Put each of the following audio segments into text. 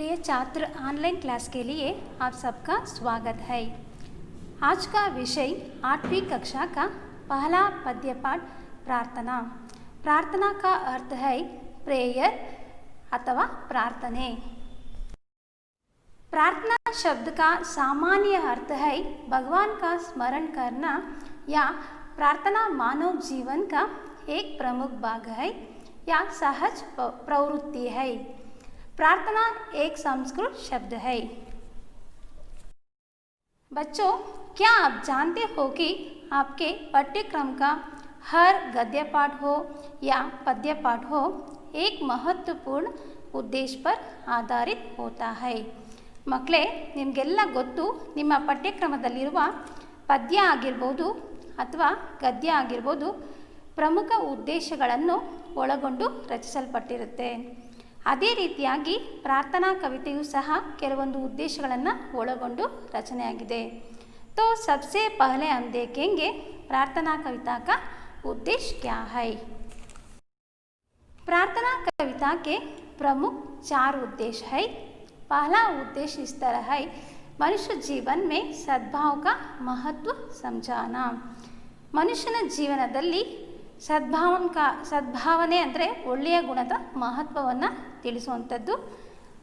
प्रिय छात्र, online class के लिए आप सबका स्वागत है। आज का विषय 8वीं कक्षा का पहला पद्य पाठ प्रार्थना। प्रार्थना का अर्थ है प्रेयर अथवा प्रार्थने। प्रार्थना शब्द का सामान्य अर्थ है भगवान का स्मरण करना या प्रार्थना मानव जीवन का एक प्रमुख भाग है या सहज प्रवृत्ति है। प्रार्थना एक संस्कृत शब्द है। बच्चों, क्या आप जानते हो कि आपके पाठ्यक्रम का हर गद्य पाठ हो या पद्य पाठ हो एक महत्वपूर्ण उद्देश्य पर आधारित होता है। ಮಕ್ಕಳೇ, ನಿಮಗೆಲ್ಲ ಗೊತ್ತು, ನಿಮ್ಮ ಪಠ್ಯಕ್ರಮದಲ್ಲಿರುವ ಪದ್ಯ ಆಗಿರ್ಬೋದು ಅಥವಾ ಗದ್ಯ ಆಗಿರ್ಬೋದು ಪ್ರಮುಖ ಉದ್ದೇಶಗಳನ್ನು ಒಳಗೊಂಡು ರಚಿಸಲ್ಪಟ್ಟಿರುತ್ತೆ। ಅದೇ ರೀತಿಯಾಗಿ ಪ್ರಾರ್ಥನಾ ಕವಿತೆಯೂ ಸಹ ಕೆಲವೊಂದು ಉದ್ದೇಶಗಳನ್ನು ಒಳಗೊಂಡು ರಚನೆಯಾಗಿದೆ। तो सबसे पहले हम देखेंगे प्रार्थना कविता का उद्देश्य क्या है। प्रार्थना कविता के प्रमुख 4 उद्देश्य है। पहला उद्देश्य इस तरह है, मनुष्य जीवन में सद्भाव का महत्व समझाना। ಮನುಷ್ಯನ ಜೀವನದಲ್ಲಿ ಸದ್ಭಾವನೆ ಅಂದರೆ ಒಳ್ಳೆಯ ಗುಣದ ಮಹತ್ವವನ್ನು ತಿಳಿಸುವಂಥದ್ದು।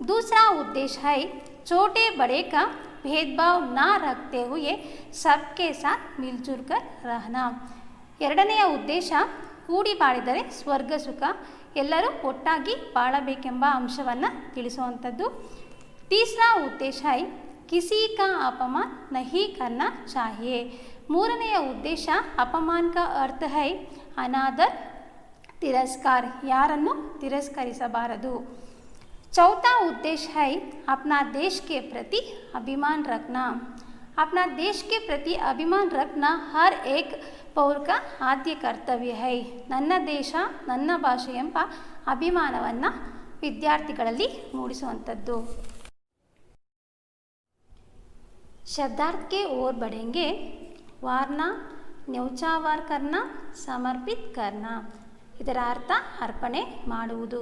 दूसरा उद्देश्य है छोटे बड़े का भेदभाव ना रखते हुए सबके साथ मिलजुल कर रहना। ಎರಡನೆಯ ಉದ್ದೇಶ ಕೂಡಿ ಬಾಳಿದರೆ ಸ್ವರ್ಗ ಸುಖ, ಎಲ್ಲರೂ ಒಟ್ಟಾಗಿ ಬಾಳಬೇಕೆಂಬ ಅಂಶವನ್ನು ತಿಳಿಸುವಂಥದ್ದು। तीसरा उद्देश्य है किसी का अपमान नहीं करना चाहिए। ಮೂರನೆಯ ಉದ್ದೇಶ ಅಪಮಾನ का अर्थ है अनादर, तिरस्कार, ಯಾರನ್ನು ತಿರಸ್ಕರಿಸಬಾರದು। चौथा उद्देश्य है अपना देश के प्रति अभिमान रखना। अपना देश के प्रति अभिमान रखना हर एक पौर का आद्य कर्तव्य है। ನನ್ನ ದೇಶ ನನ್ನ ಭಾಷೆ ಎಂಬ ಅಭಿಮಾನವನ್ನು ವಿದ್ಯಾರ್ಥಿಗಳಲ್ಲಿ ಮೂಡಿಸುವಂಥದ್ದು। शब्दार्थ के ओर बढ़ेंगे। वारना, न्यौचावार करना, समर्पित करना। ಇದರ ಅರ್ಥ ಅರ್ಪಣೆ ಮಾಡುವುದು।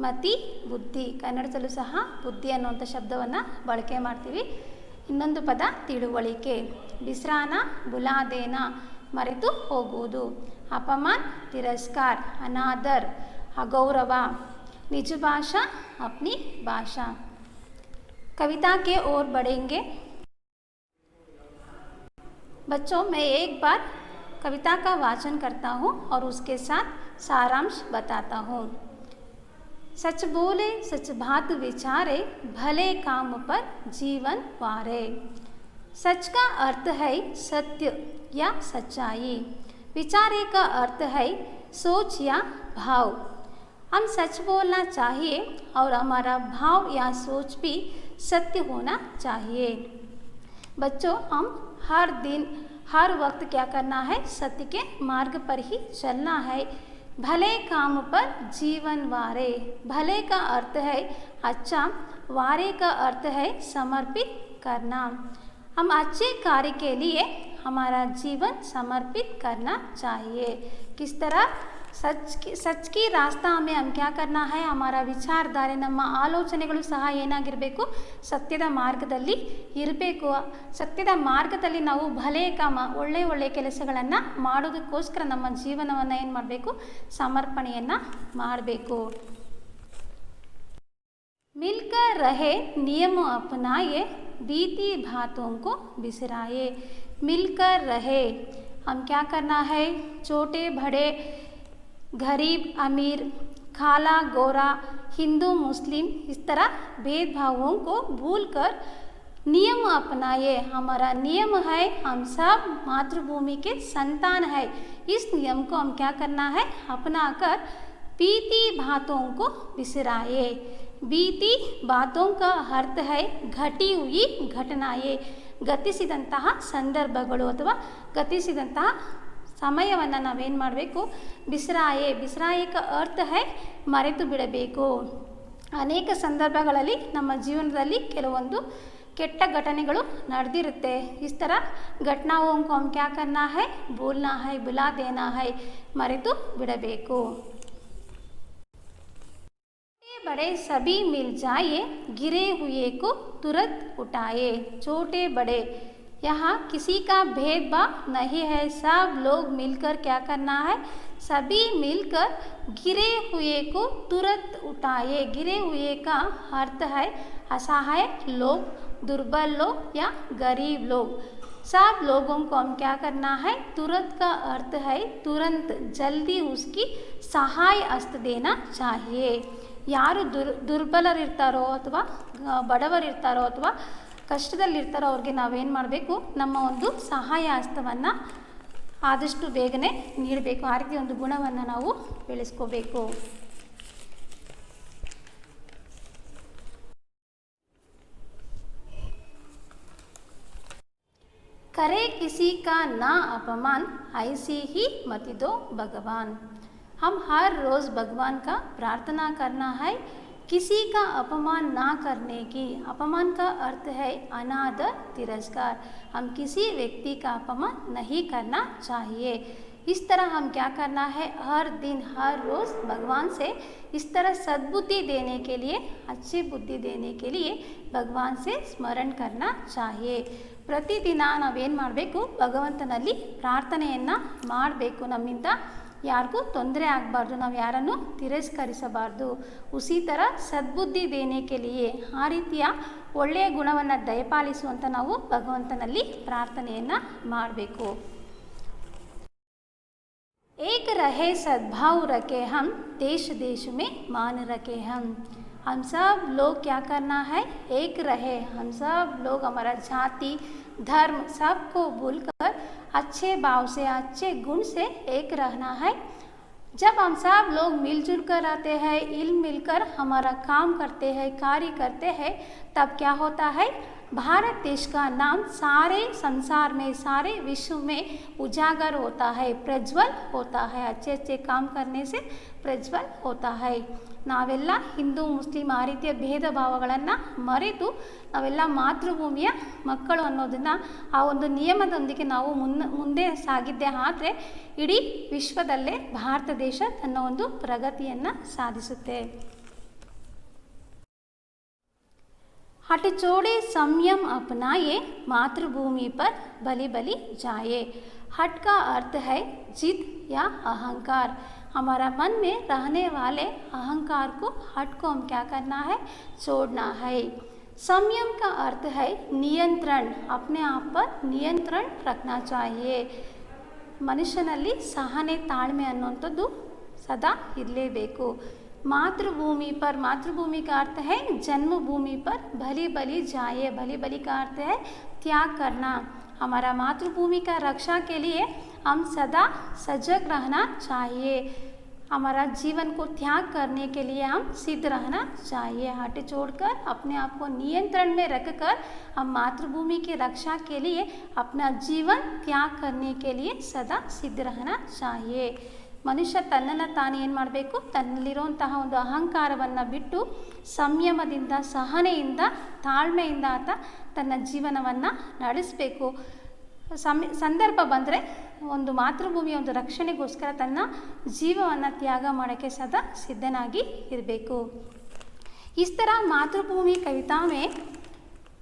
ಮತಿ, ಬುದ್ಧಿ, ಕನ್ನಡದಲ್ಲೂ ಸಹ ಬುದ್ಧಿ ಅನ್ನುವಂಥ ಶಬ್ದವನ್ನು ಬಳಕೆ ಮಾಡ್ತೀವಿ। ಇನ್ನೊಂದು ಪದ ತಿಳುವಳಿಕೆ। ಬಿಸ್ರಾನ, ಬುಲಾದೇನ, ಮರೆತು ಹೋಗುವುದು। ಅಪಮಾನ್, ತಿರಸ್ಕಾರ, ಅನಾದರ್, ಅಗೌರವ। निज भाषा अपनी भाषा। कविता के ओर बढ़ेंगे। बच्चों, मैं एक बार कविता का वाचन करता हूँ और उसके साथ सारांश बताता हूँ। सच बोले सच बात विचारे, भले काम पर जीवन वारे। सच का अर्थ है सत्य या सच्चाई। विचारे का अर्थ है सोच या भाव। हम सच बोलना चाहिए और हमारा भाव या सोच भी सत्य होना चाहिए। बच्चों, हम हर दिन हर वक्त क्या करना है? सत्य के मार्ग पर ही चलना है। भले काम पर जीवन वारे। भले का अर्थ है अच्छा, वारे का अर्थ है समर्पित करना। हम अच्छे कार्य के लिए हमारा जीवन समर्पित करना चाहिए। किस तरह? सच की रास्ता में हम क्या करना है? हमारा ವಿಚಾರಧಾರೆ, ನಮ್ಮ ಆಲೋಚನೆಗಳು ಸಹ ಏನಾಗಿರಬೇಕು? ಸತ್ಯದ ಮಾರ್ಗದಲ್ಲಿ ಇರಬೇಕು। ಸತ್ಯದ ಮಾರ್ಗದಲ್ಲಿ ನಾವು ಭಲೆ ಕಾಮ, ಒಳ್ಳೆಯ ಕೆಲಸಗಳನ್ನು ಮಾಡೋದಕ್ಕೋಸ್ಕರ ನಮ್ಮ ಜೀವನವನ್ನು ಏನು ಮಾಡಬೇಕು? ಸಮರ್ಪಣೆಯನ್ನು ಮಾಡಬೇಕು। मिलकर रहे नियम अपनाए, बीती बातों को बिसराए। मिलकर रहे, हम क्या करना है? छोटे बड़े, गरीब अमीर, काला गोरा, हिंदू मुस्लिम, इस तरह भेदभावों को भूलकर नियम अपनाए। हमारा नियम है, हम सब मातृभूमि के संतान है। इस नियम को हम क्या करना है? अपनाकर बीती बातों को बिसराए। बीती बातों का अर्थ है घटी हुई घटनाएं, ಗತಿಸಿದಂತಹ ಸಂದರ್ಭಗಳು ಅಥವಾ ಗತಿಸಿದಂತಹ ಸಮಯವನ್ನು ನಾವೇನು ಮಾಡಬೇಕು? ಬಿಸ್ರಾಯೆ। ಬಿಸ್ರಾಯೆ का अर्थ है ಮರೆತು ಬಿಡಬೇಕು। ಅನೇಕ ಸಂದರ್ಭಗಳಲ್ಲಿ ನಮ್ಮ ಜೀವನದಲ್ಲಿ ಕೆಲವೊಂದು ಕೆಟ್ಟ ಘಟನೆಗಳು ನಡೆದಿರುತ್ತೆ। इस तरह घटनाओं को हम क्या करना है? भूलना है, भुला देना है, ಮರೆತು ಬಿಡಬೇಕು। बड़े सभी मिल जाए, गिरे हुए को तुरंत उठाए। छोटे बड़े, यहाँ किसी का भेदभाव नहीं है, सब लोग मिलकर क्या करना है, सभी मिलकर गिरे हुए को तुरंत उठाए। गिरे हुए का अर्थ है असहाय लोग, दुर्बल लोग या गरीब लोग। सब लोगों को हम क्या करना है, तुरंत का अर्थ है तुरंत, जल्दी उसकी सहाय हस्त देना चाहिए। ಯಾರು ದುರ್ಬಲರಿರ್ತಾರೋ ಅಥವಾ ಬಡವರಿರ್ತಾರೋ ಅಥವಾ ಕಷ್ಟದಲ್ಲಿರ್ತಾರೋ ಅವ್ರಿಗೆ ನಾವೇನು ಮಾಡಬೇಕು, ನಮ್ಮ ಒಂದು ಸಹಾಯ ಹಸ್ತವನ್ನು ಆದಷ್ಟು ಬೇಗನೆ ನೀಡಬೇಕು. ಆ ರೀತಿ ಒಂದು ಗುಣವನ್ನು ನಾವು ಬೆಳೆಸ್ಕೋಬೇಕು. करे किसी का ना अपमान, ऐसी ही मत दो भगवान। हम हर रोज़ भगवान का प्रार्थना करना है किसी का अपमान ना करने की। अपमान का अर्थ है अनादर, तिरस्कार। हम किसी व्यक्ति का अपमान नहीं करना चाहिए। इस तरह हम क्या करना है, हर दिन हर रोज़ भगवान से इस तरह सद्बुद्धि देने के लिए, अच्छी बुद्धि देने के लिए भगवान से स्मरण करना चाहिए. ಪ್ರತಿದಿನ ನಾವೇನು ಮಾಡಬೇಕು, ಭಗವಂತನಲ್ಲಿ ಪ್ರಾರ್ಥನೆಯನ್ನು ಮಾಡಬೇಕು. ನಮ್ಮಿಂದ ಯಾರಿಗೂ ತೊಂದರೆ ಆಗಬಾರ್ದು, ನಾವು ಯಾರನ್ನು ತಿರಸ್ಕರಿಸಬಾರ್ದು. ಉಸಿ ಥರ ಸದ್ಬುದ್ಧಿ ದೇನೆ ಕೆ ಲಿಯೆ, ಆ ರೀತಿಯ ಒಳ್ಳೆಯ ಗುಣವನ್ನು ದಯಪಾಲಿಸುವಂಥ ನಾವು ಭಗವಂತನಲ್ಲಿ ಪ್ರಾರ್ಥನೆಯನ್ನು ಮಾಡಬೇಕು. एक रहे सद्भाव रखे हम, देश देश में मान रखे हम सब लोग क्या करना है, एक रहे. हम सब लोग हमारा जाति धर्म सबको भूलकर अच्छे भाव से, अच्छे गुण से एक रहना है. जब हम सब लोग मिलजुल कर रहते हैं, हिल मिलकर हमारा काम करते हैं, कार्य करते हैं, तब क्या होता है, भारत देश का नाम सारे संसार में, सारे विश्व में उजागर होता है, प्रज्वल होता है. अच्छे अच्छे काम करने से ಪ್ರಜ್ವಲ್ ಹೋತಾ ಹೈ. ನಾವೆಲ್ಲ ಹಿಂದೂ ಮುಸ್ಲಿಂ ಆ ರೀತಿಯ ಭೇದ ಭಾವಗಳನ್ನು ಮರೆತು ನಾವೆಲ್ಲ ಮಾತೃಭೂಮಿಯ ಮಕ್ಕಳು ಅನ್ನೋದನ್ನು ಆ ಒಂದು ನಿಯಮದೊಂದಿಗೆ ನಾವು ಮುಂದೆ ಸಾಗಿದ್ದೆ ಆದರೆ ಇಡೀ ವಿಶ್ವದಲ್ಲೇ ಭಾರತ ದೇಶ ತನ್ನ ಒಂದು ಪ್ರಗತಿಯನ್ನು ಸಾಧಿಸುತ್ತೆ. हट छोड़े संयम अपनाए, मातृभूमि पर बलि बलि जाए. हट का अर्थ है जिद या अहंकार. हमारा मन में रहने वाले अहंकार को, हट को हम क्या करना है, छोड़ना है. संयम का अर्थ है नियंत्रण, अपने आप पर नियंत्रण रखना चाहिए. ಮನುಷ್ಯನಲ್ಲಿ ಸಹನೆ ತಾಳ್ಮೆ ಅನ್ನುವಂಥದ್ದು ಸದಾ ಇರಲೇಬೇಕು. मातृभूमि पर, मातृभूमि का अर्थ है जन्मभूमि पर बलि बलि जाए. बलि बलि का अर्थ है त्याग करना. हमारा मातृभूमि का रक्षा के लिए हम सदा सजग रहना चाहिए. हमारा जीवन को त्याग करने के लिए हम सिद्ध रहना चाहिए. हट छोड़कर अपने आप को नियंत्रण में रखकर हम मातृभूमि की रक्षा के लिए अपना जीवन त्याग करने के लिए सदा सिद्ध रहना चाहिए. ಮನುಷ್ಯ ತನ್ನನ್ನು ತಾನು ಏನು ಮಾಡಬೇಕು, ತನ್ನಲ್ಲಿರುವಂತಹ ಒಂದು ಅಹಂಕಾರವನ್ನು ಬಿಟ್ಟು ಸಂಯಮದಿಂದ, ಸಹನೆಯಿಂದ, ತಾಳ್ಮೆಯಿಂದ ಆತ ತನ್ನ ಜೀವನವನ್ನು ನಡೆಸಬೇಕು. ಸಂದರ್ಭ ಬಂದರೆ ಒಂದು ಮಾತೃಭೂಮಿಯ ಒಂದು ರಕ್ಷಣೆಗೋಸ್ಕರ ತನ್ನ ಜೀವವನ್ನು ತ್ಯಾಗ ಮಾಡೋಕ್ಕೆ ಸದಾ ಸಿದ್ಧನಾಗಿ ಇರಬೇಕು. इस तरह मातृभूमि कविता में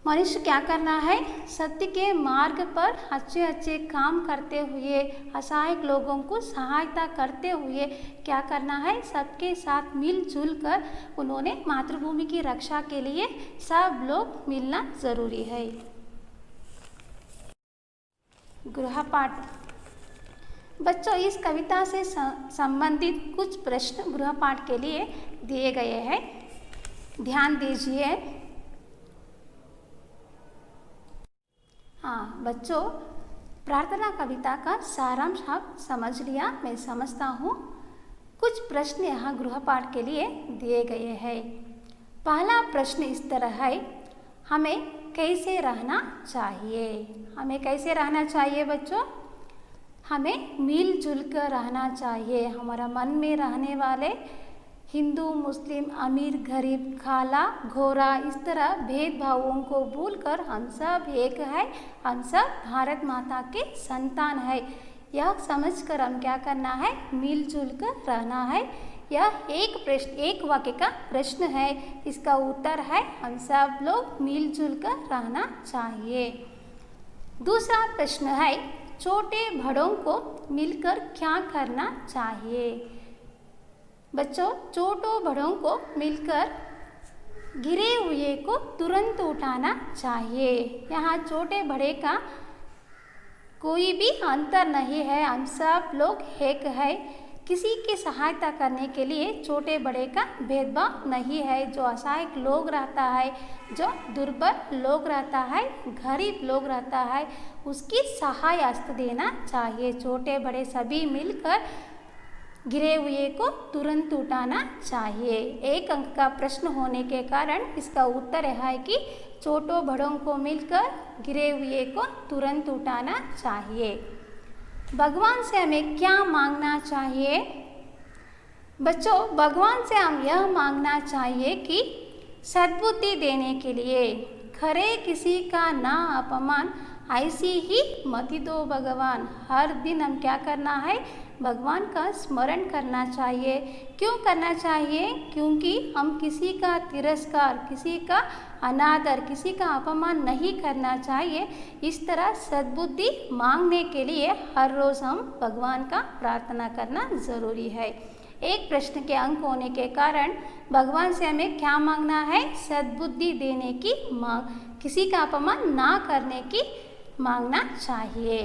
मनुष्य क्या करना है, सत्य के मार्ग पर अच्छे अच्छे काम करते हुए, असहाय लोगों को सहायता करते हुए क्या करना है, सबके साथ मिलजुल कर उन्होंने मातृभूमि की रक्षा के लिए सब लोग मिलना ज़रूरी है. गृहपाठ. बच्चों, इस कविता से संबंधित कुछ प्रश्न गृहपाठ के लिए दिए गए हैं, ध्यान दीजिए. हाँ बच्चों, प्रार्थना कविता का सारांश आप समझ लिया, मैं समझता हूँ. कुछ प्रश्न यहाँ गृहपाठ के लिए दिए गए हैं. पहला प्रश्न इस तरह है, हमें कैसे रहना चाहिए. हमें कैसे रहना चाहिए बच्चों, हमें मिलजुल कर रहना चाहिए. हमारा मन में रहने वाले हिंदू मुस्लिम, अमीर गरीब, काला घोरा, इस तरह भेदभावों को भूलकर हम सब एक है, हम सब भारत माता के संतान है. यह समझकर हम क्या करना है, मिलजुल कर रहना है. यह एक वाक्य का प्रश्न है। इसका उत्तर है हम सब लोग मिलजुल कर रहना चाहिए। दूसरा प्रश्न है छोटे बड़ों को मिलकर क्या करना चाहिए। बच्चों, छोटों बड़ों को मिलकर गिरे हुए को तुरंत उठाना चाहिए। यहाँ छोटे बड़े का कोई भी अंतर नहीं है, हम सब लोग एक है। किसी की सहायता करने के लिए छोटे बड़े का भेदभाव नहीं है। जो असहायक लोग रहता है, जो दुर्बल लोग रहता है, गरीब लोग रहता है, उसकी सहाय हस्त देना चाहिए। छोटे बड़े सभी मिलकर गिरे हुए को तुरंत उठाना चाहिए। एक अंक का प्रश्न होने के कारण इसका उत्तर है कि छोटों बड़ों को मिलकर गिरे हुए को तुरंत उठाना चाहिए। भगवान से हमें क्या मांगना चाहिए। बच्चों, भगवान से हम यह मांगना चाहिए कि सद्बुद्धि देने के लिए, खरे किसी का ना अपमान ऐसी ही मति दो भगवान। हर दिन हम क्या करना है, भगवान का स्मरण करना चाहिए। क्यों करना चाहिए? क्योंकि हम किसी का तिरस्कार, किसी का अनादर, किसी का अपमान नहीं करना चाहिए। इस तरह सद्बुद्धि मांगने के लिए हर रोज़ हम भगवान का प्रार्थना करना ज़रूरी है। एक प्रश्न के अंक होने के कारण भगवान से हमें क्या मांगना है, सद्बुद्धि देने की मांग, किसी का अपमान ना करने की मांगना चाहिए।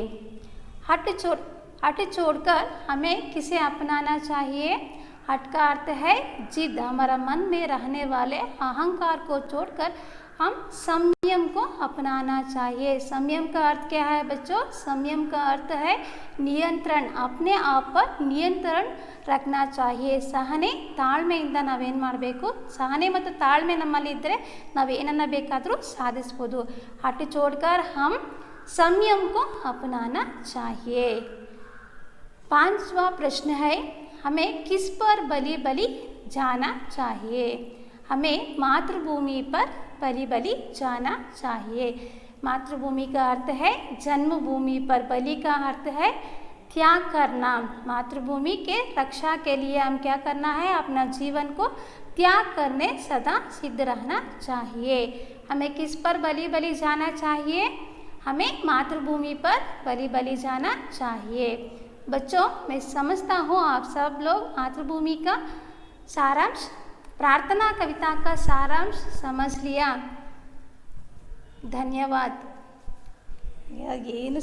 हट छोड़कर हमें किसे अपनाना चाहिए। हट का अर्थ है जिद। हमारा मन में रहने वाले अहंकार को छोड़कर हम संयम को अपनाना चाहिए। संयम का अर्थ क्या है बच्चों? संयम का अर्थ है नियंत्रण, अपने आप पर नियंत्रण रखना चाहिए। ಸಹನೆ ತಾಳ್ಮೆಯಿಂದ ನಾವೇನು ಮಾಡಬೇಕು, ಸಹನೆ ಮತ್ತು ತಾಳ್ಮೆ ನಮ್ಮಲ್ಲಿ ಇದ್ದರೆ ನಾವು ಏನನ್ನ ಬೇಕಾದರೂ ಸಾಧಿಸ್ಬೋದು। हट छोड़कर हम संयम को अपनाना चाहिए। पांचवा प्रश्न है हमें किस पर बलि जाना चाहिए। हमें मातृभूमि पर बलि जाना चाहिए। मातृभूमि का अर्थ है जन्मभूमि पर, बलि का अर्थ है त्याग करना। मातृभूमि के रक्षा के लिए हम क्या करना है, अपना जीवन को त्याग करने सदा सिद्ध रहना चाहिए। हमें किस पर बलि जाना चाहिए? हमें मातृभूमि पर बलि जाना चाहिए। बच्चों, मैं समझता हूँ आप सब लोग मातृभूमि का सारांश, प्रार्थना कविता का सारांश समझ लिया। धन्यवाद। ಏನು